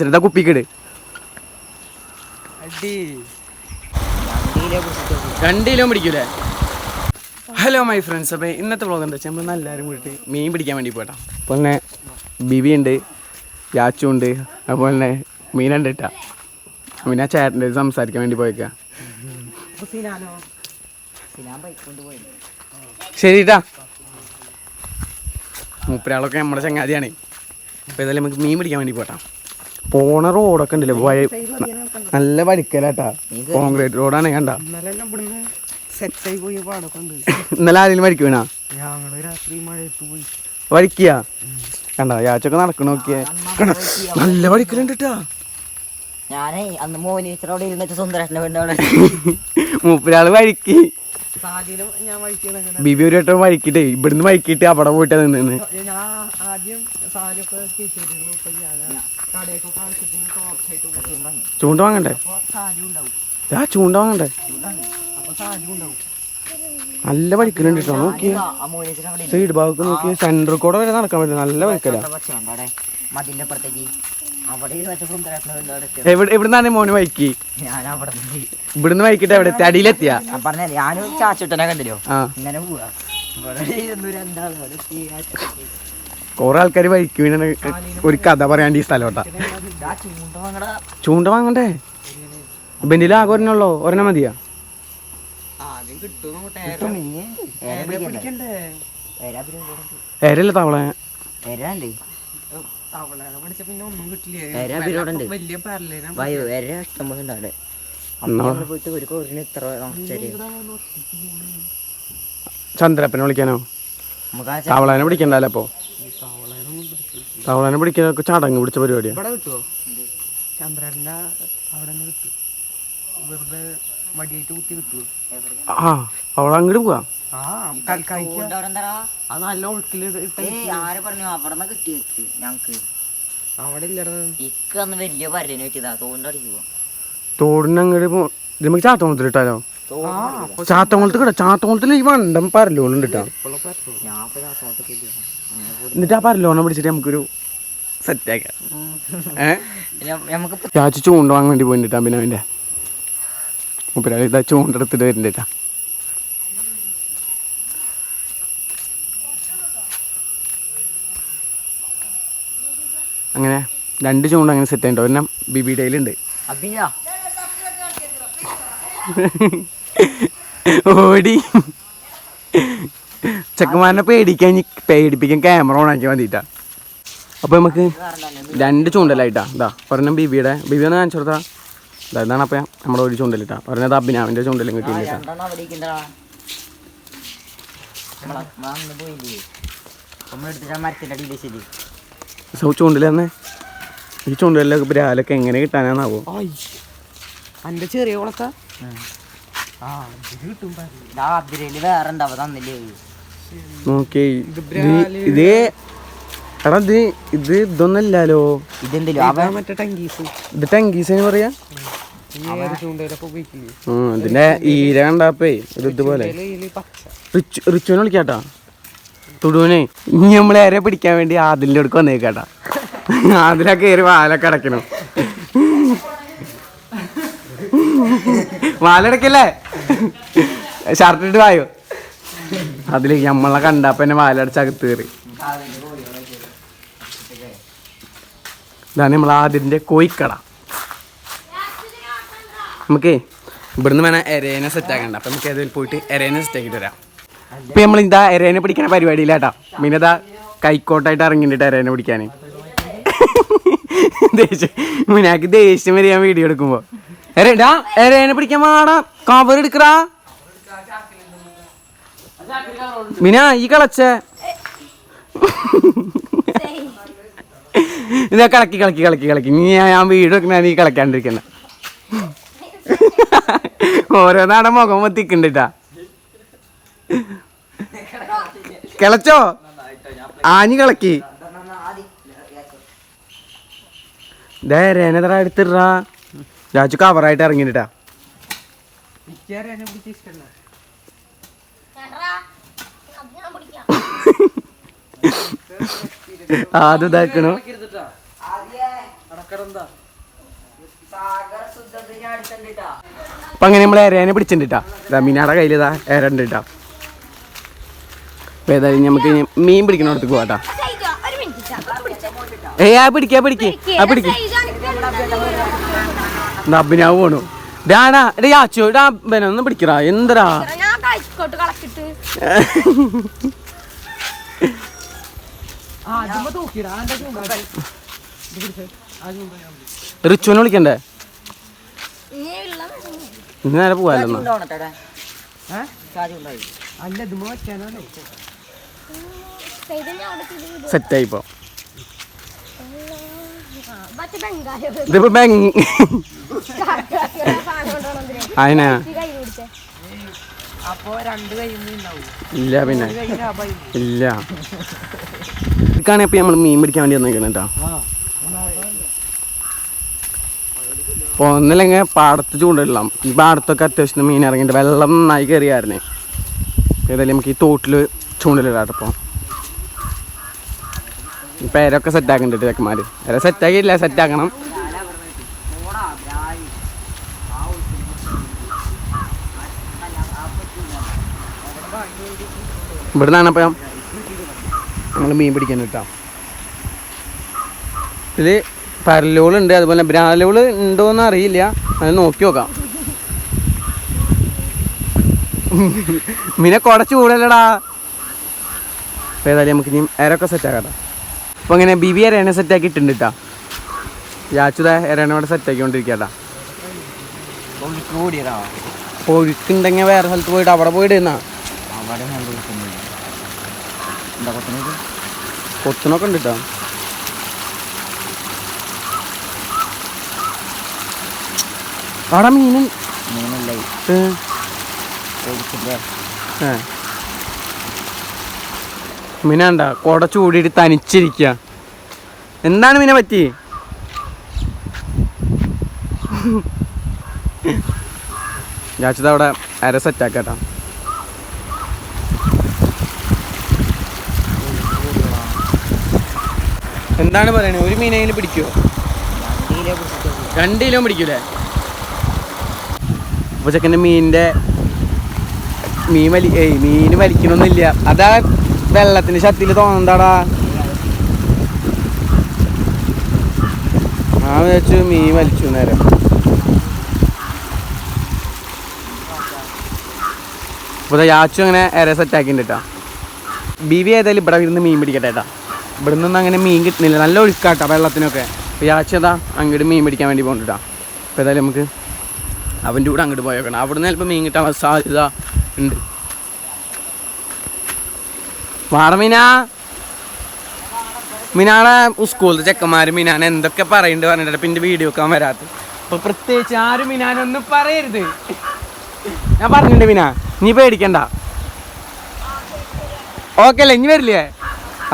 ചെറുതാ കുപ്പിക്കിട് 2 kilo പിടിക്കൂലേ. Hello my friends, അപ്പോൾ ഇന്നത്തെ വ്ളോഗ് എന്താ വെച്ചാൽ നമ്മൾ എല്ലാവരും കൂടിയിട്ട് മീൻ പിടിക്കാൻ വേണ്ടി പോയിട്ടാ. അപ്പോൾ തന്നെ ബിബി ഉണ്ട്, യാച്ചു ഉണ്ട്, അതുപോലെ തന്നെ മീനുണ്ട് ഇട്ടാ. പിന്നെ ആ ചേട്ടൻ്റെ സംസാരിക്കാൻ വേണ്ടി പോയേക്കാം. ശരിട്ടാ, മൂപ്പരാളൊക്കെ നമ്മുടെ ചങ്ങാതിയാണ്. അപ്പോൾ ഏതായാലും നമുക്ക് മീൻ പിടിക്കാൻ വേണ്ടി പോട്ടാ. പോണ റോഡൊക്കെ ഉണ്ടല്ലോ, നല്ല വഴിക്കലാട്ടാ, കോൺക്രീറ്റ് റോഡാണ്. കണ്ട ഇന്നലെ ആരെങ്കിലും വഴിക്ക് വീണാ വഴിക്കുക കണ്ട യാച്ചൊക്കെ നടക്കണ നോക്കിയേ, നല്ല വഴിക്കലുണ്ട് കേട്ടാ. മൂപ്പരാള് വഴിക്ക് ബിബി ഒരു വട്ടം വഴിക്കിട്ടേ ഇവിടുന്ന് വഴിക്കിട്ട് അവിടെ പോയിട്ടാ നിന്ന്. ചൂണ്ട വാങ്ങണ്ടേ? ചൂണ്ട വാങ്ങണ്ടേ? നല്ല വഴിക്കലുണ്ട് കേട്ടോ. നോക്കി സൈഡ് ഭാഗത്ത് നോക്കി, സെന്ററിൽ കൂടെ വരെ നടക്കാൻ പറ്റും. നല്ല വഴിക്കല. എവിടുന്നാണ് മോന് വൈക്കി? ഇവിടുന്ന് വൈകിട്ട് എവിടെ അടിയിലെത്തിയാ? കൊറേ ആൾക്കാര് വഴിക്ക് വീണ ഒരു കഥ പറയാണ്ട് ഈ സ്ഥലോട്ടാ. ചൂണ്ട വാങ്ങണ്ടേ? ബെന്റിലാകെ ഒരെണ്ണുള്ളോ? ഒരെണ്ണം മതിയാ? എരല്ലേ തവള? ചന്ദ്രപ്പനെ വിളിക്കാനോ? തവളേനെ പിടിക്കണ്ടല്ലോ. അപ്പൊ തവളേനെ പിടിക്കാനൊക്കെ ചടങ്ങ് പിടിച്ച പരിപാടിയാ. ആ അവള അങ്ങോട്ട് പോവാ. തോടിനങ്ങോട്ട് നമുക്ക് ചാത്തകുളത്തിൽ ഇട്ടാലോ? ചാത്തകുളത്ത് കിട്ടാ. ചാത്തകുളത്തിൽ ഈ വണ്ടം പരലോണം കിട്ടാ. എന്നിട്ട് ആ പരലോണം പിടിച്ചിട്ട് നമുക്കൊരു സെറ്റാക്കാം. ചാച്ചി ചൂണ്ട വാങ്ങാൻ വേണ്ടി പോയിട്ടാ. പിന്നെ അവൻ്റെ മുപ്പരാൾ ഇതാ ചൂണ്ടെടുത്തിട്ട് വരുന്നുണ്ടാ. അങ്ങനെ 2 ചൂണ്ട അങ്ങനെ സെറ്റ് ആയിട്ടോ. ഒരെണ്ണം ബിബിഡയിലുണ്ട്. ഓടി ചെക്കന്മാരനെ പേടിപ്പിക്കാൻ ക്യാമറ ഓൺ ആക്കി മതിട്ടാ. അപ്പൊ നമുക്ക് 2 ചൂണ്ടലായിട്ടാ. ഇതാ ഒരെണ്ണം ബിബിയുടെ. ബിബി ഒന്ന് കാണിച്ചു കൊടുത്താ. ഇതാണ് അപ്പം നമ്മുടെ ഒരു ചൂണ്ടലിട്ടാ. ഒരെണ്ണം അഭിനാവിന്റെ ചൂണ്ടലും കിട്ടിയിട്ടാ. ചൂണ്ടല് തന്നെ. ഈ ചൂണ്ടലിലൊക്കെ ബ്രാലൊക്കെ എങ്ങനെ കിട്ടാനാന്നാവോ? ചെറിയ കുളത്താ നോക്കി. ഇത് എടാ ഇത് ഇതൊന്നല്ലോ. ഇത് ടങ്കീസ് പറയാ. ഇതിന്റെ ഈര കണ്ടാപ്പേ ഒരു ഇതുപോലെ. റിച്ചുവിനെ വിളിക്കാട്ടാ. തുടുവിനെ ഇനി നമ്മളേരെ പിടിക്കാൻ വേണ്ടി ആദിലിന്റെ അടുക്ക് വന്നേക്കാട്ടാ. ആദിലൊക്കെ കയറി വാലൊക്കെ അടയ്ക്കണം. വാലടക്കല്ലേ? ഷർട്ടിട്ട് വായോ. അതില് നമ്മളെ കണ്ടപ്പോ എന്നെ വാലടച്ചകത്ത് കയറി. ഇതാണ് നമ്മൾ ആദിലിന്റെ കോഴിക്കട. നമുക്കേ ഇവിടുന്ന് വേണം എരേനെ സെറ്റ് ആക്കണ്ട. അപ്പൊ നമുക്ക് ഏതെങ്കിലും പോയിട്ട് എരേനെ സെറ്റ് ആക്കിട്ട് വരാം. ഇപ്പൊ നമ്മൾ ഇതാ എരേനെ പിടിക്കണ പരിപാടിയില്ലാട്ടാ. പിന്നെ ഇതാ കൈക്കോട്ടായിട്ട് ഇറങ്ങിട്ട് എരേനെ പിടിക്കാന്. മുനാക്ക് ദേഷ്യം വരെ ഞാൻ വീഡിയോ എടുക്കുമ്പോ. എരേനെ പിടിക്കാൻ വാടാ, കവർ എടുക്കടാ. മിന ഈ കളച്ചേ ഇതാ കളക്കി കളക്കി കളക്കി കളക്കി. നീ ഞാൻ വീഡിയോ എടുക്കണ നീ കളക്കാണ്ടിരിക്കണ്ട. ഓരോ നാടൻ മുഖം മത്തിക്കണ്ടിട്ടാ. കിളച്ചോ? ആഞ്ഞു കളക്കി. രേനത്ര എടുത്തിട്ടാ. രാജു കവറായിട്ട് ഇറങ്ങിട്ടാ. അത് ഇതാക്കണോ? അപ്പൊ അങ്ങനെ നമ്മൾ എരേനെ പിടിച്ചിട്ടാ മീനാടെ കയ്യിൽ ഇതാ എരണ്ട് കേട്ടാ. അപ്പൊ ഏതായാലും നമുക്ക് മീൻ പിടിക്കണോടത്തേക്ക് പോവാട്ടാ. പിടിക്കാ അഭിനവ് പോണു. ഡാടാ എടാ യാച്ചോ ഇടാ ഒന്ന് പിടിക്കടാ. എന്തടാ റിച്ചുവിനെ വിളിക്കണ്ടേ? ഇന്ന് നേരെ പോവാല്ലോ. സെറ്റായിപ്പോ ഇതിപ്പോ അതിനാ ഇല്ല പിന്നെ ഇല്ല ഇപ്പൊ നമ്മള് മീൻ പിടിക്കാൻ വേണ്ടി വന്നിരിക്കണം കേട്ടോ. അപ്പൊ ഒന്നില്ലെങ്കിൽ പാടത്ത് ചൂണ്ടിടலாம். ഈ പാടത്തൊക്കെ അത്യാവശ്യം മീൻ ഇറങ്ങിയിട്ട് വെള്ളം നന്നായി കയറിയായിരുന്നേ. ഏതായാലും നമുക്ക് ഈ തോട്ടില് ചൂണ്ടിലിടാട്ടപ്പോ പേരൊക്കെ സെറ്റാക്കണ്ടിട്ട് ചെക്കന്മാര്. പേരെ സെറ്റാക്കിയില്ല, സെറ്റാക്കണം. ഇവിടെ നിന്നാണ് അപ്പം നമ്മൾ മീൻ പിടിക്കാൻ കിട്ടാം. ഇതിൽ പരലോളുണ്ട്, അതുപോലെ ബ്രാലോള് ഉണ്ടോയെന്ന് അറിയില്ല, അത് നോക്കി നോക്കാം. മീനെ കുടച്ച് കൂടല്ലടാ. അപ്പോൾ ഏതായാലും നമുക്ക് ഇനി എരൊക്കെ സെറ്റാക്കാം. അപ്പോൾ അങ്ങനെ ബിബി എരേനെ സെറ്റാക്കി ഇട്ടുണ്ട് കേട്ടോ. യാച്ചുത എരേനോടെ സെറ്റാക്കിക്കൊണ്ടിരിക്കട്ടാ. ഒഴുക്കുണ്ടെങ്കിൽ വേറെ സ്ഥലത്ത് പോയിട്ട് അവിടെ പോയിട്ട് എന്നാ കൊത്തനൊക്കെ ഉണ്ട് കേട്ടോ. അവിടെ മീനും മീനാണ്ട കൊട ചൂടിയിട്ട് തനിച്ചിരിക്കുക. എന്താണ് മീനെ പറ്റി? ജാച്ചത് അവിടെ അര സെറ്റാക്കട്ടാ. എന്താണ് പറയണേ? ഒരു മീനെങ്കിലും പിടിക്കുമോ? 2 കിലോ പിടിക്കൂലേ? അപ്പോൾ ചെക്കൻ്റെ മീൻ വലിക്കണമെന്നില്ല. അതാ വെള്ളത്തിന്റെ ശക്തിയിൽ തോന്നണ്ടാടാ. ഞാൻ വിചാരിച്ചു മീൻ വലിച്ചു നേരം. അപ്പോൾ യാച്ചു അങ്ങനെ ഏറെ സെറ്റാക്കിണ്ടിട്ടാ. ബിവി ഏതായാലും ഇവിടെ ഇരുന്ന് മീൻ പിടിക്കട്ടെ കേട്ടാ. ഇവിടെ നിന്നൊന്നും അങ്ങനെ മീൻ കിട്ടുന്നില്ല, നല്ല ഒഴുക്കാട്ടാ വെള്ളത്തിനൊക്കെ. അപ്പോൾ യാച്ചു അതാ അങ്ങോട്ട് മീൻ പിടിക്കാൻ വേണ്ടി പോകണ്ടിട്ടാ. അപ്പോൾ ഏതായാലും നമുക്ക് അവൻ്റെ കൂടെ അങ്ങോട്ട് പോയേക്കണം. അവിടെ നിന്ന് ചിലപ്പോൾ മീൻ കിട്ടാൻ സാധ്യത ഉണ്ട്. വാടമീനാ മീനാളെ സ്കൂളിൽ ചെക്കന്മാർ മീനാൻ എന്തൊക്കെ പറയുന്നുണ്ട് പറഞ്ഞിട്ട് പിന്നെ വീഡിയോ വെക്കാൻ വരാത്ത. അപ്പോൾ പ്രത്യേകിച്ച് ആരും മീനാനൊന്നും പറയരുത്. ഞാൻ പറഞ്ഞിട്ടുണ്ട് മീനാ, നീ പേടിക്കണ്ട. ഓക്കെ അല്ലേ? ഇനി വരില്ലേ?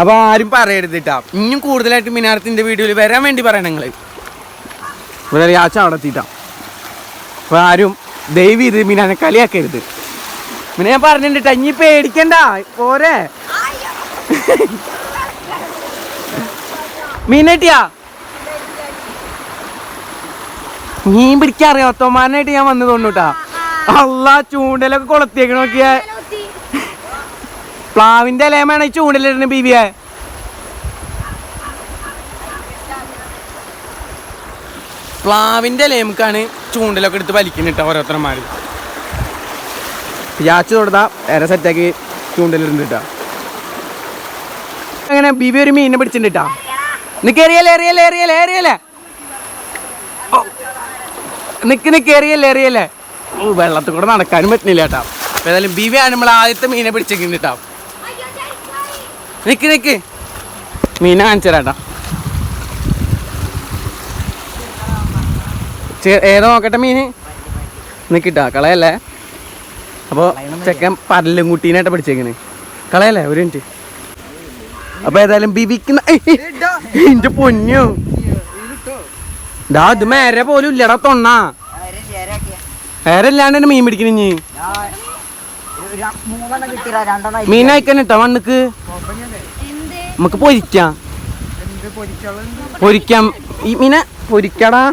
അപ്പോൾ ആരും പറയരുത് കേട്ടോ. ഇനിയും കൂടുതലായിട്ട് മീനാരത്തിൻ്റെ വീഡിയോയിൽ വരാൻ വേണ്ടി പറയണം നിങ്ങൾ. ഇവിടെ യാച്ച അവിടെ എത്തിയിട്ടാ. അപ്പോൾ ആരും ദയവ് ഇത് മീനാനെ കളിയാക്കരുത്. പിന്നെ ഞാൻ പറഞ്ഞിട്ടുണ്ട് ഇനി പേടിക്കണ്ട പോരെ. മീൻ കിട്ടിയാ? മീൻ പിടിക്കാൻ അറിയാത്തമാരനായിട്ട് ഞാൻ വന്നു തോന്നൂട്ടാ. അല്ലാ ചൂണ്ടലൊക്കെ കൊളത്തിയേക്ക് നോക്കിയ. പ്ലാവിന്റെ ഇലയമാണ് ഈ ചൂണ്ടലിടുന്ന ബീബിയെ. പ്ലാവിന്റെ ഇലയമുക്കാണ് ചൂണ്ടലൊക്കെ എടുത്ത് വലിക്കുന്നിട്ട ഓരോരുത്തരന്മാർ. യാച്ചു തൊടുത്താ വേറെ സെറ്റാക്കി ചൂണ്ടലിടുന്നിട്ടാ. അങ്ങനെ ബീബി ഒരു മീനിനെ പിടിച്ചിട്ടാ. നിക്ക് എറിയല്ലേ എറിയല്ലേ. വെള്ളത്തിൽ കൂടെ നടക്കാനും പറ്റുന്നില്ല കേട്ടാ. ഏതായാലും ബീവിയാണ് നമ്മൾ ആദ്യത്തെ മീനെ പിടിച്ചിട്ടാ. നിക്ക് മീനെ കാണിച്ചു തരാട്ടാ. ഏതോ നോക്കട്ടെ മീന്. നിക്കിട്ടാ, കളയല്ലേ. അപ്പോൾ ചെക്കൻ പല്ലും കുട്ടീനായിട്ട് പിടിച്ചേക്കണ്. കളയല്ലേ, ഒരു മിനിറ്റ്. അപ്പൊ ഏതായാലും ബിബിക്ക് എന്റെ പൊന്നു ഡാ, ഇത് മേരെ പോലും ഇല്ലടാ തൊണ്ണ. വേറെല്ലാണ്ട് മീൻ പിടിക്കണ. മീൻ അയക്കാനിട്ടോ മണ്ണക്ക് നമുക്ക് പൊരിക്കാം. ഈ മീനെ പൊരിക്കടാ.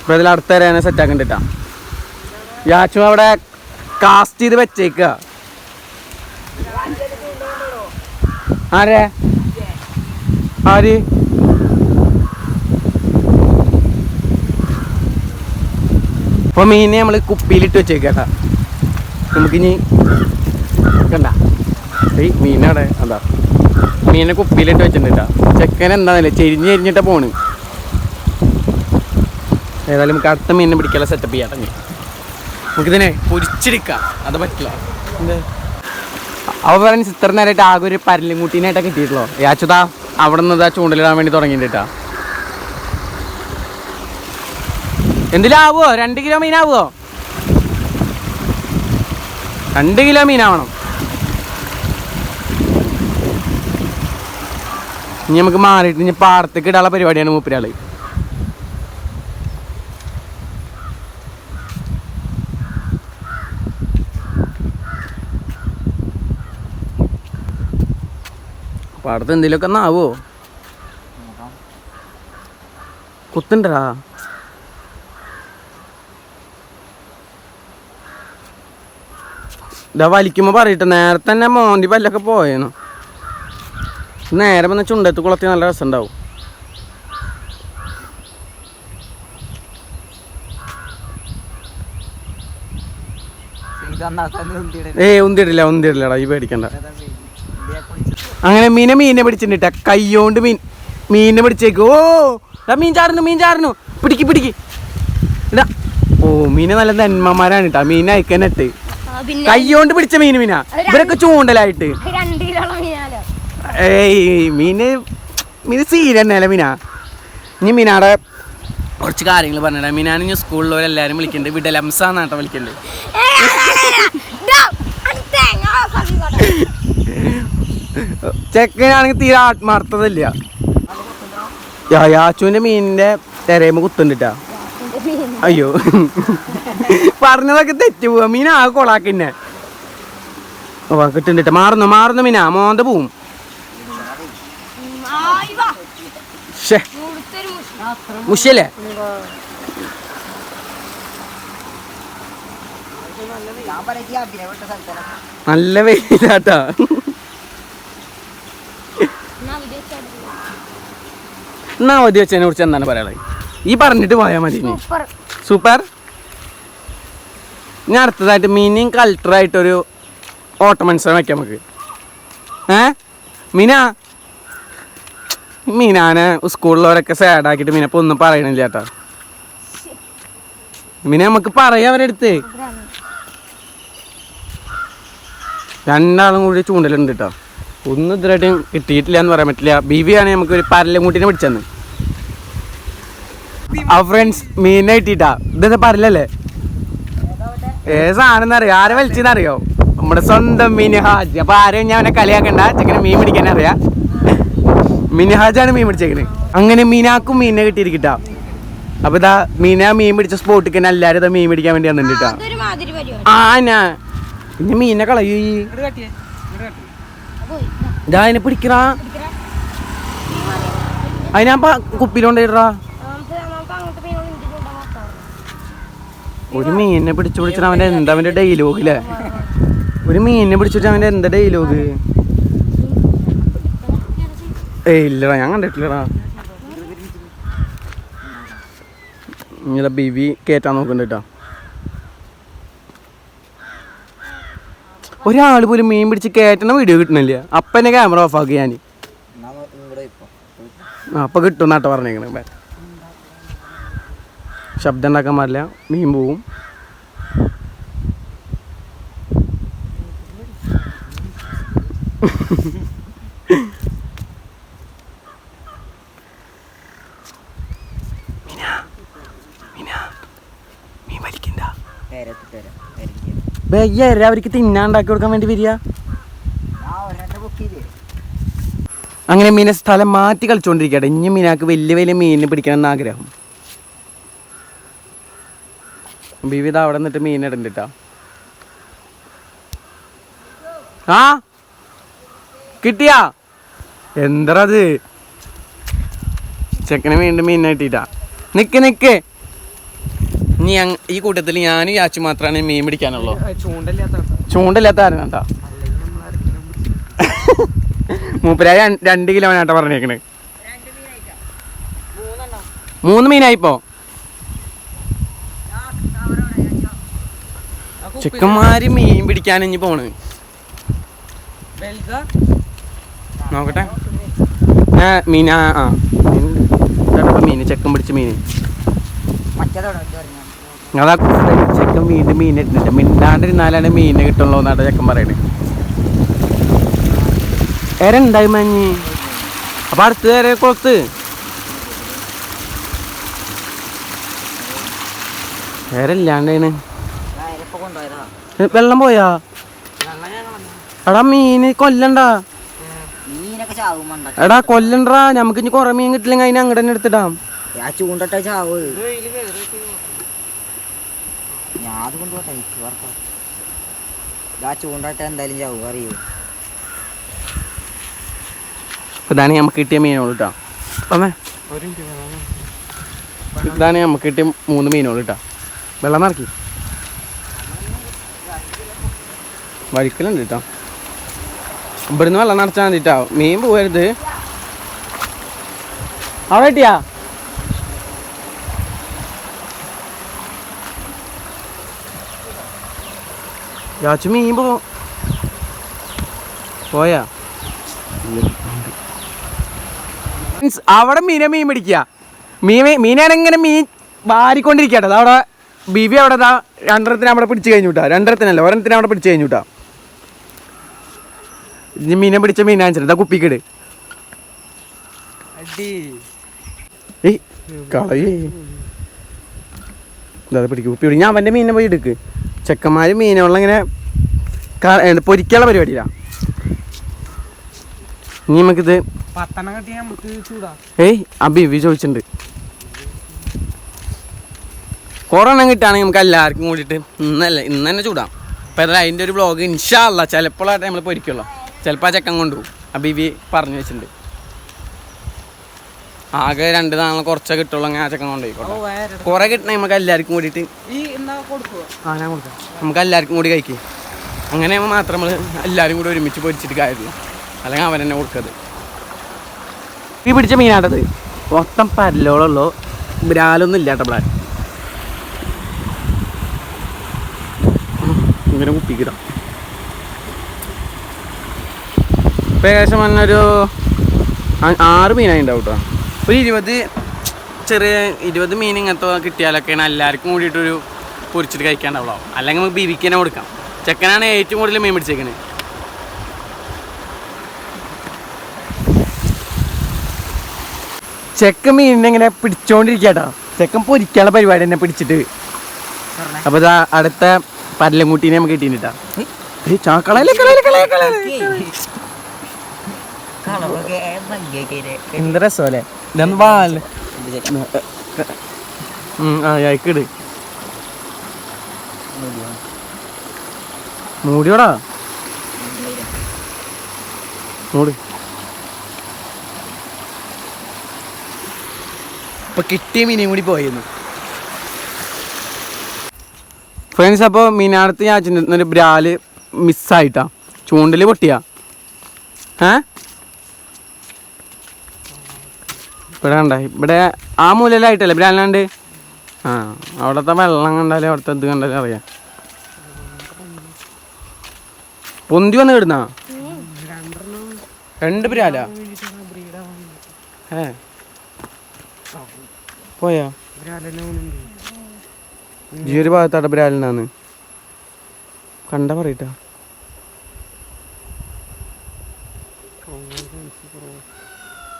ഇപ്പൊ ഇതിൽ അടുത്ത വരെ സെറ്റ് ആക്കണ്ടിട്ടാ. യാച്ചു അവിടെ കാസ്റ്റ് ചെയ്ത് വെച്ചേക്ക. ആരെ ആര് ഇപ്പൊ മീനെ നമ്മള് കുപ്പിയിലിട്ട് വെച്ചേക്കാട്ടാ. നമുക്കിനി കണ്ട മീനവിടെ അതാ മീനെ കുപ്പിയിലിട്ട് വെച്ചിട്ടുണ്ടാ. ചെക്കൻ എന്താന്നല്ലേ ചെരിഞ്ഞ് ചെരിഞ്ഞിട്ടാ പോണ്. ഏതായാലും നമുക്ക് അടുത്ത മീനിനെ പിടിക്കാനുള്ള സെറ്റപ്പ് ചെയ്യാട്ടെ. നമുക്കിതിനെ പൊരിച്ചെടുക്കാം. അത് പറ്റില്ല. അവ പറഞ്ഞ ഇത്ര നേരമായിട്ട് ആകെ ഒരു പരലും കുട്ടീനായിട്ടാ കിട്ടിയിട്ടുള്ളൂ. യാച്ചുതാ അവിടെ നിന്ന് ചൂണ്ടലിടാൻ വേണ്ടി തുടങ്ങിയിട്ടാ. എന്തിലാവോ? 2 കിലോ മീനാവോ? 2 കിലോ മീനാവണം. ഇനി നമുക്ക് മാറിയിട്ട് ഇനി പാടത്തേക്ക് ഇടാനുള്ള പരിപാടിയാണ് മൂപ്പരാള്. പാടത്ത് എന്തെങ്കിലുമൊക്കെ ഒന്നാവോ? കുത്തുണ്ടടാ. ഇതാ വലിക്കുമ്പോ പറയട്ടെ. നേരത്തെ തന്നെ മോന്തി പല്ലൊക്കെ പോയേന്നു. നേരെ വന്ന ചുണ്ടത്ത് കുളത്തി നല്ല രസം ഉണ്ടാവും. ഉന്തിടില്ലടാ. ഈ പേടിക്കണ്ട. അങ്ങനെ മീനെ പിടിച്ചിട്ടാ. കൈയോണ്ട് മീനെ പിടിച്ചേക്ക്. ഓ മീൻ ചാടുന്നു. പിടിക്ക് ഇടാ. ഓ മീനെ നല്ല നന്മമാരാണ് കേട്ടാ. മീൻ അയക്കാനിട്ട് കൈയോണ്ട് പിടിച്ച മീനാ. ഇവരൊക്കെ ചൂണ്ടലായിട്ട്. മീന് സീരന്നല്ല മീനാ. ഇനി മീനാടെ കുറച്ച് കാര്യങ്ങൾ പറഞ്ഞിടാ. മീനാണ് ഇനി സ്കൂളിലുള്ളവരെല്ലാരും വിളിക്കണ്ട്. വിടലംസാന്നാട്ടോ വിളിക്കണ്ട്. ചെക്കനാണെങ്കിൽ തീരെ ആത്മാർത്ഥതയില്ല. യാച്ചുവിന്റെ മീനിന്റെ തെരയുമ്പോ കുത്തുണ്ടിട്ടാ. അയ്യോ പറഞ്ഞതൊക്കെ തെറ്റു പോവാ. മീൻ ആകെ കൊളാക്കിന്നെ കിട്ടുണ്ടിട്ട. മാറുന്നു മീനാ. മോന്ത പോവും. മുഷ്യല്ലേ? നല്ല വെയിലാട്ടാ. എന്നാ മതി വെച്ചതിനെ കുറിച്ച് എന്താണ് പറയാനുള്ളത്? ഈ പറഞ്ഞിട്ട് പോയാൽ മതി. സൂപ്പർ. ഞാൻ അടുത്തതായിട്ട് മീനിങ് കൾട്ടറായിട്ടൊരു ഓട്ട മത്സരം വയ്ക്കാം നമുക്ക്. മീനാനെ സ്കൂളിലുള്ളവരൊക്കെ സാഡാക്കിയിട്ട് മീനപ്പോൾ ഒന്നും പറയണില്ല ചേട്ടാ. മീനെ നമുക്ക് പറയാം അവരെടുത്ത്. രണ്ടാളും കൂടി ചൂണ്ടലുണ്ട് കേട്ടോ. ഒന്നും ഇതുവരായിട്ടും കിട്ടിയിട്ടില്ല എന്ന് പറയാൻ പറ്റില്ല. ബീവിയാണ് നമുക്ക് ഒരു പരലങ്കൂട്ടിനെ പിടിച്ചെന്ന്. ആ ഫ്രണ്ട്സ് മീനെ കിട്ടിയിട്ടാ. ഇതെന്താ പരലല്ലേ? സാധനം എന്നറിയോ? ആരെ വലിച്ചെന്നറിയോ? നമ്മുടെ സ്വന്തം മിനിഹാജ്. അപ്പൊ ആരെയും ഞാൻ അവനെ കളിയാക്കണ്ട. ചെക്കനെ മീൻ പിടിക്കാൻ അറിയാം. മിനിഹാജാണ് മീൻ പിടിച്ചേക്കണ്. അങ്ങനെ മീനാക്കും മീനിനെ കിട്ടിയിരിക്കട്ടാ. അപ്പൊ ഇതാ മീൻ പിടിച്ച സ്പോട്ടിൽ തന്നെ എല്ലാരും ഇതാ മീൻ പിടിക്കാൻ വേണ്ടി വന്നിട്ടാ. പിന്നെ മീനെ കളയൂ. ഇതാ അതിനെ പിടിക്കറാ. അതിനാ കുപ്പിയിലോണ്ടിടാ. ഒരു മീനിനെ പിടിച്ചിട്ട് അവൻ്റെ എന്താ അവൻ്റെ ഡയലോഗ് അല്ലേ? ഒരു മീനിനെ പിടിച്ചിട്ട് അവൻ്റെ എന്താ ഡയലോഗ്? ഇല്ലടാ, ഞാൻ കണ്ടിട്ടില്ലടാ. ഇങ്ങനെ ബിബി കയറ്റാൻ നോക്കണ്ട. ഒരാൾ പോലും മീൻ പിടിച്ച് കയറ്റുന്ന വീഡിയോ കിട്ടണില്ല. അപ്പം എന്നെ ക്യാമറ ഓഫ് ആക്കി ഞാൻ. അപ്പം കിട്ടും എന്നാട്ടോ പറഞ്ഞേക്കണേ. ശബ്ദം ഉണ്ടാക്കാൻ പാടില്ല, മീൻ പോവും. അവർക്ക് തിന്നാണ്ടാക്കി കൊടുക്കാൻ വേണ്ടി വരിക. അങ്ങനെ മീനെ സ്ഥലം മാറ്റി കളിച്ചോണ്ടിരിക്കട്ടെ. ഇനി മീനാക്ക് വലിയ വലിയ മീനിനെ പിടിക്കണം എന്ന് ആഗ്രഹം. വിവിധ അവിടെ നിന്നിട്ട് മീൻ ഇടണ്ടിട്ടാ. ആ കിട്ടിയാ എന്തത് ചെക്കനെ വീണ്ടും മീൻ കിട്ടിട്ടാ. നിക്ക് ഇനി ഈ കൂട്ടത്തിൽ ഞാനും യാച്ചു മാത്രമാണ് മീൻ പിടിക്കാനുള്ളൂ. ചൂണ്ടില്ലാത്ത ആരും കണ്ടാ മൂപ്പരായ 2 കിലോനാട്ടോ പറഞ്ഞേക്കണ്. 3 മീനായിപ്പോ. ചെക്കന്മാര് മീൻ പിടിക്കാൻ ഇനി പോണ്. നോക്കട്ടെ മീൻ. മീന് ചെക്കൻ പിടിച്ച മീന് അതാ ചെക്കൻ വീണ്ടും മീൻ ഇട്ടിട്ട് മിണ്ടാണ്ടിരുന്നാലാണ് മീനെ കിട്ടുള്ളൂ എന്നാണ് ചെക്കൻ പറയണേ. എരണ്ടായി മഞ്ഞ് അപ്പൊ അടുത്ത് വരെ കൊളുത്ത് വേറെല്ലാണ്ടാണ്. വെള്ളം പോയാ എടാ മീന് കൊല്ലണ്ടാ. എടാ കൊല്ലണ്ടാ. നമുക്ക് ഇനി കൊറേ മീൻ കിട്ടില്ലെങ്കിൽ അതിന് അങ്ങോട്ട് തന്നെ എടുത്തിടാം. ചൂണ്ടട്ട ചാവ് ചൂണ്ടട്ട എന്തായാലും ചാവും അറിയൂ. ഇതാണ് നമുക്ക് കിട്ടിയ മീനുകൾ കേട്ടോ. ഇതാണ് നമുക്ക് കിട്ടിയ 3 മീനുകൾ കേട്ടോ. വെള്ളം നിറക്കി വഴിക്കലുണ്ട് കേട്ടോ. ഇവിടുന്ന് വെള്ളം നിറച്ചാൽ മതിട്ടോ. മീൻ പോകരുത്. അവിടെ കിട്ടിയാ യാച്ചു മീൻ പോയാ അവിടെ മീൻ പിടിക്കുക. മീനാണെങ്ങനെ മീൻ വാരിക്കൊണ്ടിരിക്കട്ടെ. അവിടെ ബിബി അവിടെ 2 അവിടെ പിടിച്ചു കഴിഞ്ഞു കേട്ടോ. 2 ഒരെണ്ണത്തിന് അവിടെ പിടിച്ചു കഴിഞ്ഞു കേട്ടോ. ഇനി മീനെ പിടിച്ച മീനാ കുപ്പിക്കിട്. കളയേ പിടിക്കും കുപ്പി പിടി. ഞാൻ അവൻ്റെ മീനെ പോയി എടുക്ക്. ചെക്കന്മാർ മീനുകളിങ്ങനെ പൊരിക്കാനുള്ള പരിപാടിയില്ല. ഇനി നമുക്കിത് ബിബി ചോദിച്ചിട്ടുണ്ട്. കുറേ എണ്ണം കിട്ടുകയാണെങ്കിൽ നമുക്ക് എല്ലാവർക്കും കൂടിയിട്ട് ഇന്ന് തന്നെ ചൂടാം. അപ്പം ഏതായാലും അതിൻ്റെ ഒരു വ്ളോഗ് ഇൻഷാ അല്ലാ ചിലപ്പോഴായിട്ട് നമ്മൾ പൊരിക്കുള്ളൂ. ചിലപ്പോൾ ആ ചെക്കൻ കൊണ്ടുപോകും. ആ ബിബി പറഞ്ഞു വെച്ചിട്ടുണ്ട്. ആകെ 2 നാളെ കുറച്ചേ കിട്ടുള്ളൂ. അങ്ങനെ ആ ചെക്കൻ കൊണ്ടുപോയിക്കോട്ടെ. കുറേ കിട്ടണേ നമുക്ക് എല്ലാവർക്കും കൂടിയിട്ട് ഞാൻ കൊടുക്കാം. നമുക്ക് എല്ലാവർക്കും കൂടി കഴിക്കും. അങ്ങനെ മാത്രം നമ്മൾ എല്ലാവരും കൂടി ഒരുമിച്ച് പൊരിച്ചിട്ട് കാര്യമില്ല. അല്ലെങ്കിൽ അവൻ തന്നെ കൊടുക്കത്. ഈ പിടിച്ച മീനാട്ടത് മൊത്തം പരലോളുള്ളൂ. ബ്രാലൊന്നും ഇല്ല കേട്ടോ. ബ്രാൽ ഇങ്ങനെ കുപ്പിക്കിടാം. ഇപ്പം ഏകദേശം വന്നൊരു 6 മീനായി ഉണ്ടാവും കേട്ടോ. ഒരു 20 മീൻ ഇങ്ങനത്തെ കിട്ടിയാലൊക്കെയാണ് എല്ലാവർക്കും കൂടിയിട്ടൊരു പൊരിച്ചിട്ട് കഴിക്കാണ്ടാവുള്ളൂ. അല്ലെങ്കിൽ നമുക്ക് ബിബിക്ക് തന്നെ കൊടുക്കാം. ചെക്കനാണ് ഏറ്റവും കൂടുതൽ മീൻ പിടിച്ചേക്കണത്. ചെക്കൻ മീനിനെ ഇങ്ങനെ പിടിച്ചോണ്ടിരിക്കട്ടോ. ചെക്കൻ പൊരിക്കാനുള്ള പരിപാടി തന്നെ പിടിച്ചിട്ട്. അപ്പോൾ ഇതാ അടുത്ത പരലംകുട്ടീനെ നമുക്ക് കിട്ടിയിട്ടാ. എന്ത് രസമല്ലേ. ഇതൊന്ന് വാല് അയക്കിട് മൂടിയോടാ മൂടി. ഇപ്പൊ കിട്ടിയ മീനും കൂടി പോയിരുന്നു ഫ്രണ്ട്സ്. അപ്പോൾ മീനാടത്ത് ഞാൻ ചെന്നിരുന്നൊരു ബ്രാല് മിസ്സായിട്ടാ. ചൂണ്ടല് പൊട്ടിയാ. ഇവിടെ കണ്ട ഇവിടെ ആ മൂലയിലായിട്ടല്ലേ ബ്രാലാണ്ട്. അവിടുത്തെ വെള്ളം കണ്ടാലേ അവിടുത്തെ ഇത് കണ്ടാലേ അറിയാം. പൊന്തി വന്ന് കിടുന്നാ 2 ബ്രാലാ. പോയാ ഈ ഒരു ഭാഗത്താട്ടെ ബ്രാലിനാന്ന് കണ്ട പറയട്ടാ.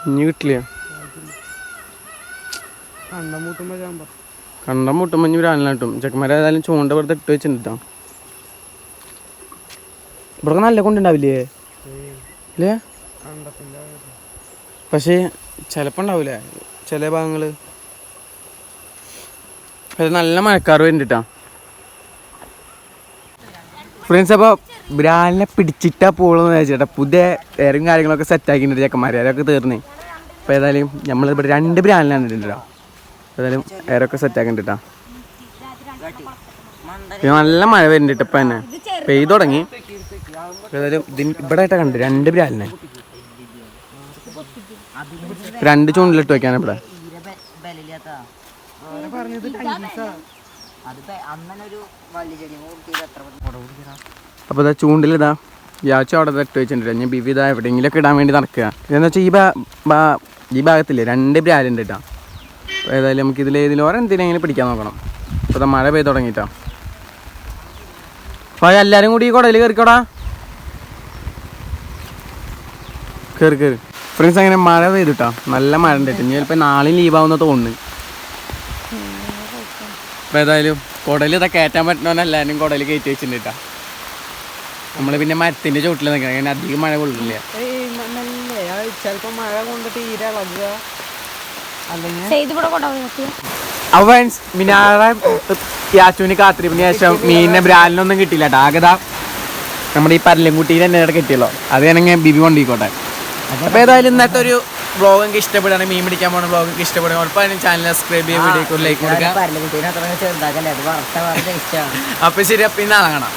ഇനി കിട്ടില്ല. കണ്ടം മുട്ടുമ്പോ ഇനി ബ്രാലിന കിട്ടും. ചെക്കന്മാരെ ഏതായാലും ചൂണ്ട വെറുതെ ഇട്ട് വെച്ചിട്ടാ. ഇവിടെ നല്ല കൊണ്ടുണ്ടാവില്ലേ അല്ലേ? പക്ഷേ ചിലപ്പോൾ ഉണ്ടാവില്ലേ ചില ഭാഗങ്ങള്. നല്ല മഴക്കാറ് വരുന്നുണ്ടാ ഫ്രണ്ട്സ്. അപ്പോൾ ബ്രാലിനെ പിടിച്ചിട്ടാ പോകണമെന്ന് വെച്ചിട്ടാ പുതിയ എയറും കാര്യങ്ങളൊക്കെ സെറ്റാക്കിയിട്ടുണ്ട് ചെക്കന്മാർ അതൊക്കെ തീർന്നേ. അപ്പോൾ ഏതായാലും നമ്മളിവിടെ 2 ബ്രാലിനാണ് ഇട്ടിട്ടാ. ഏതായാലും എയറൊക്കെ സെറ്റാക്കിണ്ടിട്ടാ. പിന്നെ നല്ല മഴ വരുന്നുണ്ട് ഇപ്പം തന്നെ പെയ്തു തുടങ്ങി. ഏതായാലും ഇവിടെ ആയിട്ടാ കണ്ട് 2 ബ്രാലിനെ 2 ചൂണ്ടിലിട്ട് വെക്കാണ് ഇവിടെ. അപ്പോൾ ഇതാ ചൂണ്ടിലിതാ യാച്ചു അവിടെ ഇട്ട് വെച്ചിട്ടുണ്ട്. ഞാൻ ബിവി ഇതാ എവിടെയെങ്കിലുമൊക്കെ ഇടാൻ വേണ്ടി നടക്കുക. ഇതെന്ന് വെച്ചാൽ ഈ ഭാഗത്തില്ലേ 2 ബ്രാലുണ്ട് കേട്ടോ. ഏതായാലും നമുക്ക് ഇതിലേതിലും എന്തിനെങ്കിലും പിടിക്കാൻ നോക്കണം. അപ്പോൾ ഇതാ മഴ പെയ്ത് തുടങ്ങിയിട്ടാ. അപ്പോൾ എല്ലാവരും കൂടി ഈ കുടയിൽ കയറിക്കോടാ. കയറി ഫ്രണ്ട്സ്. അങ്ങനെ മഴ പെയ്തിട്ടാ നല്ല മഴ ഉണ്ട്. ഇനി ചിലപ്പോൾ നാളെയും ലീവാകുന്ന തോന്നുന്നു. അപ്പോൾ ഏതായാലും കുടയിൽ ഇതാ കയറ്റാൻ പറ്റണമെന്ന് എല്ലാവരും കുടയിൽ കയറ്റി വെച്ചിട്ടുണ്ട് കേട്ടോ. നമ്മൾ പിന്നെ മരത്തിൻ്റെ ചോട്ടിൽ നിൽക്കണം. അങ്ങനെ അധികം മഴ കൊള്ളില്ല. ചിലപ്പോൾ മഴ കൊണ്ട് തീരെ അപ്പോൾ ഫ്രണ്ട്സ് മിനാറെ യാച്ചുവിന് കാത്തിരിപ്പിന് ശേഷം മീനിനെ ബ്രാലിനൊന്നും കിട്ടിയില്ല കേട്ടോ. ആകെതാ നമ്മുടെ ഈ പരലംകുട്ടീനെ തന്നെ ഇവിടെ കിട്ടിയല്ലോ. അത് ഞാനെങ്കിൽ ബിബി കൊണ്ടിരിക്കോട്ടെ. അപ്പോൾ ഏതായാലും ഇന്നത്തെ ഒരു വ്ളോഗ് എനിക്ക് ഇഷ്ടപ്പെടുകയാണ്. മീൻ പിടിക്കാൻ പോകുന്ന വ്ളോഗ് എനിക്ക് ഇഷ്ടപ്പെടുക. ഉറപ്പായും ചാനൽ സബ്സ്ക്രൈബ് ചെയ്യുക, വീഡിയോക്ക് ലൈക്ക് കൊടുക്കുക. അപ്പോൾ ശരി, അപ്പോൾ ഇന്ന് കാണാം.